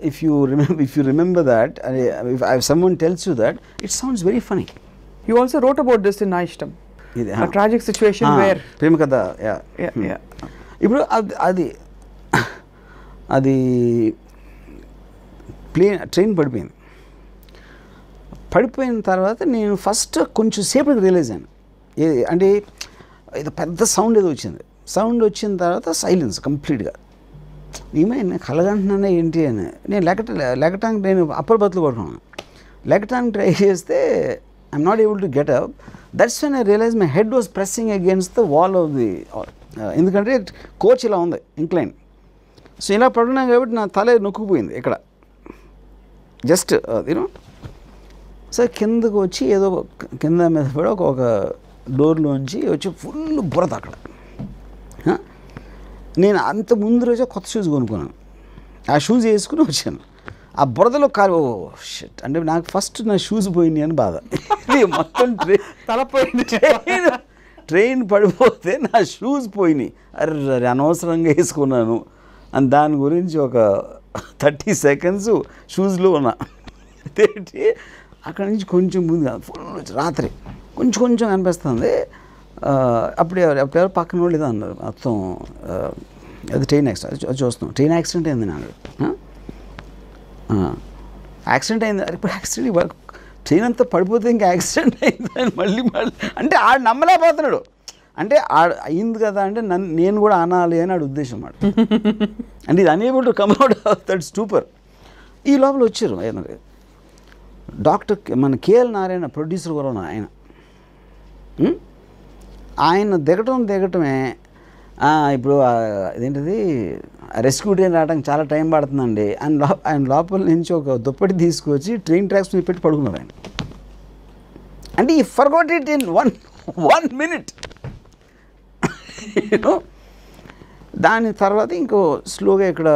If you remember that, if someone tells you that, it sounds very funny. You also wrote about this in Naishtam. A tragic situation where ప్రేమ కథ. ఇప్పుడు అది train పడిపోయిన తర్వాత నేను first కొంచెం సేపటికి realise అయ్యాను. అంటే ఏదో పెద్ద సౌండ్ వచ్చింది. సౌండ్ వచ్చిన తర్వాత సైలెన్స్ కంప్లీట్గా. ఏమైనా కలగంటున్నానే ఏంటి అని నేను లెగటానికి నేను అప్పర్ బతులు కొట్టుకున్నాను. లెగటానికి ట్రై చేస్తే I'm not able to get up. That's when I realise my head was pressing against the wall of the, ఎందుకంటే కోచ్ ఇలా ఉంది ఇంక్లైన్. సో ఇలా పడున్నాను కాబట్టి నా తల నొక్కుపోయింది ఇక్కడ జస్ట్ యూనో. సో కిందకు వచ్చి ఏదో కింద మీద పడి ఒక డోర్లోంచి వచ్చి ఫుల్ బురద అక్కడ. నేను అంత ముందు రోజే కొత్త షూస్ కొనుక్కున్నాను. ఆ షూస్ వేసుకుని వచ్చాను. ఆ బురదలో కాలు షిట్ అంటే నాకు ఫస్ట్ నా షూస్ పోయినాయి అని బాధ. మొత్తం ట్రైన్ పడిపోతే నా షూస్ పోయినాయి. అరే అనవసరంగా వేసుకున్నాను అని దాని గురించి ఒక 30 seconds షూస్లో ఉన్నా. అక్కడి నుంచి కొంచెం ముందు ఫుల్ రాత్రి కొంచెం అనిపిస్తుంది. అప్పుడు ఎవరు పక్కన వాళ్ళు ఏదో అన్నారు మొత్తం అది ట్రైన్ యాక్సిడెంట్. అది చూస్తున్నాం ట్రైన్ యాక్సిడెంట్ అయింది నాకు. యాక్సిడెంట్ అయింది. ఇప్పుడు యాక్సిడెంట్ ట్రైన్ అంతా పడిపోతే ఇంకా యాక్సిడెంట్ అయిందని మళ్ళీ అంటే ఆడు నమ్మలేకపోతున్నాడు. అంటే అయింది కదా అంటే నేను కూడా అనాలి అని ఆడు ఉద్దేశం అన్నమాట. అంటే ఇది unable to come out of that stupor. ఈ లోపల వచ్చారు డాక్టర్ మన కేఎల్ నారాయణ ప్రొడ్యూసర్ కూడా ఉన్నారు. ఆయన దిగటమే ఇప్పుడు ఇదేంటిది రెస్క్యూ ట్రైన్ రావడానికి చాలా టైం పడుతుందండి. ఆయన లోపల నుంచి ఒక దుప్పటి తీసుకొచ్చి ట్రైన్ ట్రాక్స్ మీద పెట్టి పడుకున్నారు ఆయన. అంటే ఈ forgot it in one minute. దాని తర్వాత ఇంకో స్లోగా ఇక్కడ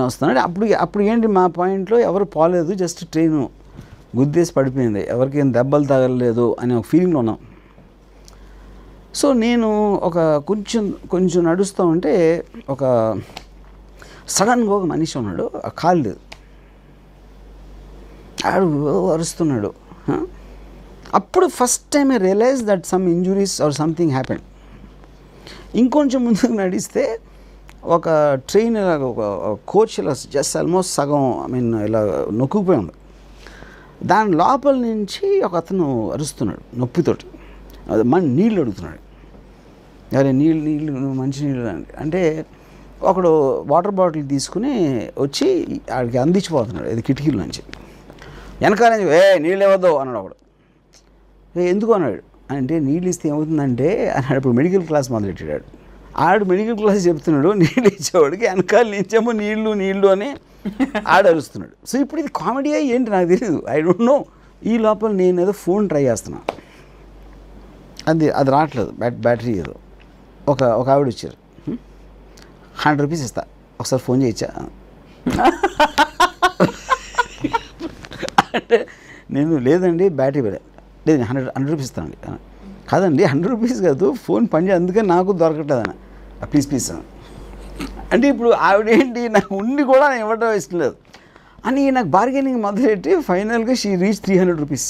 వస్తున్నాడు. అప్పుడు ఏంటి మా పాయింట్లో ఎవరు పోలేదు, జస్ట్ ట్రైను గుద్దేసి పడిపోయింది, ఎవరికి ఏం దెబ్బలు తగలలేదు అనే ఒక ఫీలింగ్లో ఉన్నాం. సో నేను ఒక కొంచెం నడుస్తూ ఉంటే ఒక సడన్గా ఒక మనిషి ఉన్నాడు, ఆ కాలు లేదు, ఆడు అరుస్తున్నాడు. అప్పుడు first time I realise that some injuries or something happened. ఇంకొంచెం ముందుకు నడిస్తే ఒక ట్రైన్ ఇలాగ ఒక కోచ్ ఇలా జస్ట్ ఆల్మోస్ట్ సగం ఇలా నొక్కుపోయి ఉంది. దాని లోపల నుంచి ఒక అతను అరుస్తున్నాడు నొప్పితోటి, నీళ్ళు అడుగుతున్నాడు. అరే నీళ్ళు మంచి నీళ్ళు అంటే ఒకడు వాటర్ బాటిల్ తీసుకుని వచ్చి ఆడికి అందించిపోతున్నాడు ఇది కిటికీల నుంచి. వెనకాల నుంచి నీళ్ళు ఇవ్వద్దు అన్నాడు ఒకడు. ఎందుకు అన్నాడు అంటే నీళ్ళు ఇస్తే ఏమవుతుందంటే అన్నాడు. ఇప్పుడు మెడికల్ క్లాస్ మొదలెట్టాడు ఆడు. మెడికల్ క్లాస్ చెప్తున్నాడు, నీళ్ళు ఇచ్చేవాడికి వెనకాల నుంచేమో నీళ్ళు అని ఆడు అరుస్తున్నాడు. సో ఇప్పుడు ఇది కామెడీ ఏంటి నాకు తెలియదు, ఐ డోంట్ నో. ఈ లోపల నేను ఏదో ఫోన్ ట్రై చేస్తున్నా, అది రావట్లేదు, బ్యాటరీ ఏదో. ఒక ఆవిడ వచ్చారు, 100 రూపీస్ ఇస్తా ఒకసారి ఫోన్ చేయొచ్చా అంటే నేను లేదండి బ్యాటరీ లేదు, 100 రూపీస్ ఇస్తానండి. కాదండి 100 రూపీస్ కాదు, ఫోన్ పనిచేయ అందుకని నాకు దొరకట్లేదు అన్న, ప్లీజ్ అంటే ఇప్పుడు ఆవిడేంటి నాకు ఉండి కూడా నేను ఇవ్వడం ఇష్టం లేదు అని నాకు బార్గెనింగ్ మొదలెట్టి ఫైనల్గా షీ రీచ్ 300 రూపీస్.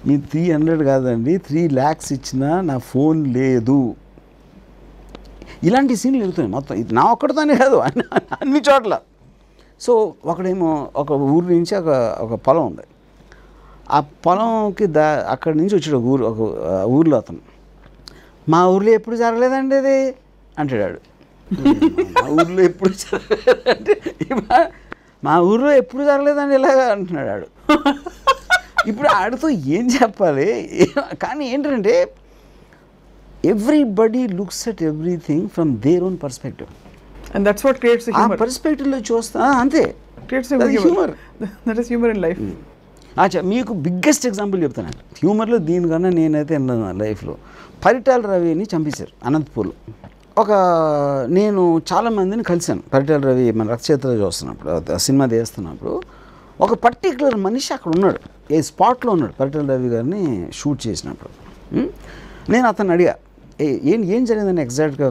మీ 300 కాదండి 3 lakhs ఇచ్చినా నా ఫోన్ లేదు. ఇలాంటి సీన్లు ఎదుగుతున్నాయి మొత్తం. ఇది నా ఒక్కడితోనే కాదు, అన్ని చోట్ల. సో ఒకడేమో ఒక ఊరు నుంచి ఒక పొలం ఉంది, ఆ పొలంకి అక్కడి నుంచి వచ్చాడు ఒక ఊర్లో అతను. మా ఊర్లో ఎప్పుడు జరగలేదండి అది అంటాడు. మా ఊర్లో ఎప్పుడు జరగలేదంటే మా ఊర్లో ఎప్పుడు జరగలేదండి ఇలాగా అంటున్నాడు. ఇప్పుడు ఆడితో ఏం చెప్పాలి? కానీ ఏంటంటే everybody looks at everything from their own perspective. And that's what creates the humor. ఆ పర్స్పెక్టివ్లో చూస్తా అంతే, creates the humor. That is humor in life. అచ్చా మీకు బిగ్గెస్ట్ ఎగ్జాంపుల్ చెప్తాను హ్యూమర్లో. దీనికన్నా నేనైతే విన్నాను లైఫ్లో. పరిటాల రవిని చంపేశారు అనంతపూర్లో. నేను చాలామందిని కలిశాను. పరిటాల రవి మన రథచేత్ర చూస్తున్నప్పుడు, సినిమా తీస్తున్నప్పుడు ఒక పర్టికులర్ మనిషి అక్కడ ఉన్నాడు, ఏ స్పాట్లో ఉన్నాడు పరిటాల రవి గారిని షూట్ చేసినప్పుడు. నేను అతను అడిగా ఏం జరిగిందని ఎగ్జాక్ట్గా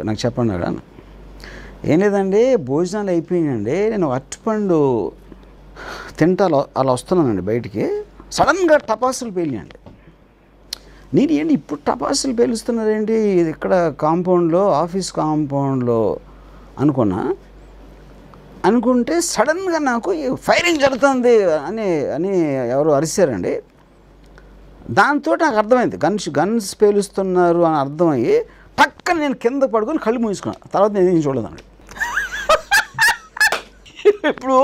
నాకు చెప్పండి అన్న. ఏం లేదండి, భోజనాలు అయిపోయినాయండి, నేను అరటిపండు తింటా అలా వస్తున్నానండి బయటికి, సడన్గా టపాసులు పేలియండి. నేను ఏంటి ఇప్పుడు టపాసులు పేలుస్తున్నారేంటి, ఇది ఇక్కడ కాంపౌండ్లో, ఆఫీస్ కాంపౌండ్లో అనుకుంటే సడన్గా నాకు ఫైరింగ్ జరుగుతుంది అని ఎవరు అరిశారండి. దాంతో నాకు అర్థమైంది గన్స్ పేలుస్తున్నారు అని అర్థమయ్యి పక్కన నేను కింద పడుకొని కళ్ళు మూసుకున్నాను. తర్వాత నేను ఏం చూడలేదండి. ఇప్పుడు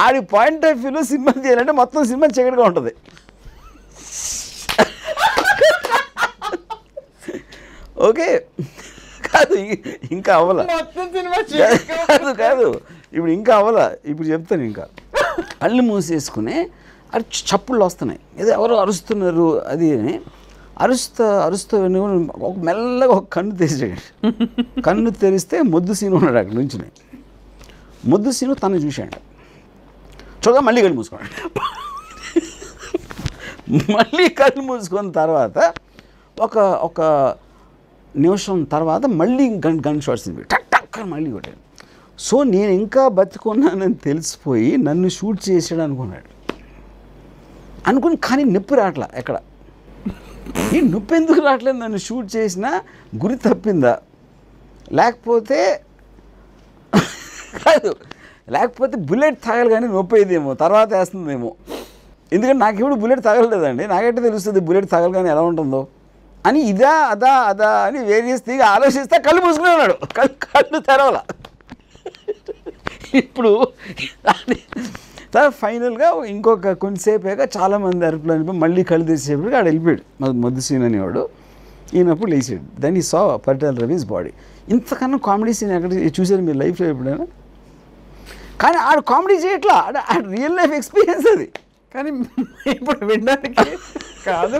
ఆడి పాయింట్ ఆఫ్ వ్యూలో సినిమా చేయాలంటే మొత్తం సినిమా చీకటిగా ఉంటుంది. ఓకే, కాదు ఇంకా అవ్వాల, కాదు ఇప్పుడు ఇంకా అవ్వాల, ఇప్పుడు చెప్తాను. ఇంకా కళ్ళు మూసేసుకుని చప్పుళ్ళు వస్తున్నాయి, ఏదో ఎవరో అరుస్తున్నారు అది అని అరుస్తూ ఒక మెల్లగా ఒక కన్ను తెరిచాడు. కన్ను తెరిస్తే మొద్దు సీను ఉన్నాడు అక్కడ నుంచి. మొద్దు సీను తను చూశాడు. చూడగా మళ్ళీ కళ్ళు మూసుకున్నాడు. మళ్ళీ కళ్ళు మూసుకున్న తర్వాత ఒక నిమిషం తర్వాత మళ్ళీ గన్ షాట్స్ టక్ టక్ అని మళ్ళీ కొట్టాడు. సో నేను ఇంకా బతుకున్నానని తెలిసిపోయి నన్ను షూట్ చేసాడు అనుకుని కానీ నొప్పి రావట్లా ఎక్కడ. ఈ నొప్పి ఎందుకు రావట్లేదు, నన్ను షూట్ చేసినా గురి తప్పిందా, లేకపోతే బుల్లెట్ తగలగానే నొప్పి అయ్యేదేమో, తర్వాత వేస్తుందేమో. ఎందుకంటే నాకు ఇప్పుడు బుల్లెట్ తగలలేదండి, నాకైతే తెలుస్తుంది బుల్లెట్ తగలగానే ఎలా ఉంటుందో అని. ఇదా అదా అని వేరియస్ తీగా ఆలోచిస్తే కళ్ళు మూసుకునే ఉన్నాడు, కళ్ళు తెరవాల. ఇప్పుడు ఫైనల్గా ఇంకొక కొంతసేపు చాలామంది అరుపులు అనిపోయి మళ్ళీ కళ్ళు తెరిచేపటికి ఆడ వెళ్ళిపోయాడు మొద్దు సీన్ అనేవాడు. ఈయనప్పుడు లేచాడు. దెన్ ఈ సా పరిటాల రవిస్ బాడీ. ఇంతకన్నా కామెడీ సీన్ ఎక్కడ చూసారు మీరు లైఫ్లో ఎప్పుడైనా? కానీ ఆడు కామెడీ చేయట్లా, ఆడ రియల్ లైఫ్ ఎక్స్పీరియన్స్ అది. కానీ ఇప్పుడు వినడానికి కాదు,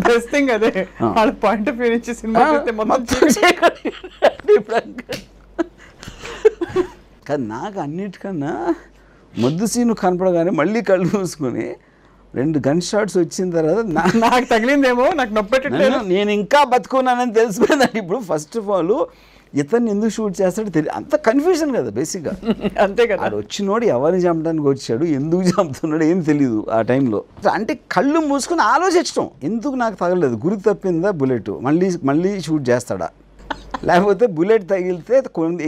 బెస్ట్ థింగ్ అదే. వాళ్ళ పాయింట్ ఆఫ్ వ్యూ నుంచి సినిమా కానీ నాకు అన్నిటికన్నా మొద్దు సీను కనపడగానే మళ్ళీ కళ్ళు మూసుకొని 2 గన్ షాట్స్ వచ్చిన తర్వాత నాకు తగిలిందేమో, నాకు నొప్పెట్టలేదు, నేను ఇంకా బతుకున్నానని తెలిసిపోయిందండి. ఇప్పుడు ఫస్ట్ ఆఫ్ ఆల్ ఇతన్ని ఎందుకు షూట్ చేస్తాడో తెలియదు, అంత కన్ఫ్యూజన్ కదా బేసిక్గా. అంతే కదా, ఆడు వచ్చినోడు ఎవరిని చంపడానికి వచ్చాడు, ఎందుకు చంపుతున్నాడు ఏం తెలీదు ఆ టైంలో. అంటే కళ్ళు మూసుకొని ఆలోచించడం, ఎందుకు నాకు తగలలేదు, గురి తప్పిందా బుల్లెట్, మళ్ళీ షూట్ చేస్తాడా, లేకపోతే బుల్లెట్ తగిలితే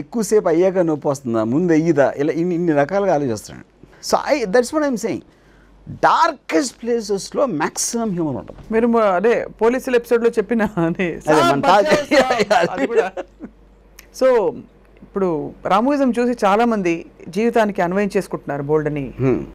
ఎక్కువసేపు అయ్యాక నొప్పి వస్తుందా, ముందు అయ్యిదా, ఇలా ఇన్ని రకాలుగా ఆలోచిస్తాడు. So that's what I'm saying. Darkest ప్లేసెస్లో మ్యాక్సిమం హ్యూమర్ ఉంటుంది. మీరు అదే పోలీసుల ఎపిసోడ్లో చెప్పిన సో ఇప్పుడు రామోయిజం చూసి చాలామంది జీవితానికి అన్వయం చేసుకుంటున్నారు బోల్డ్ అని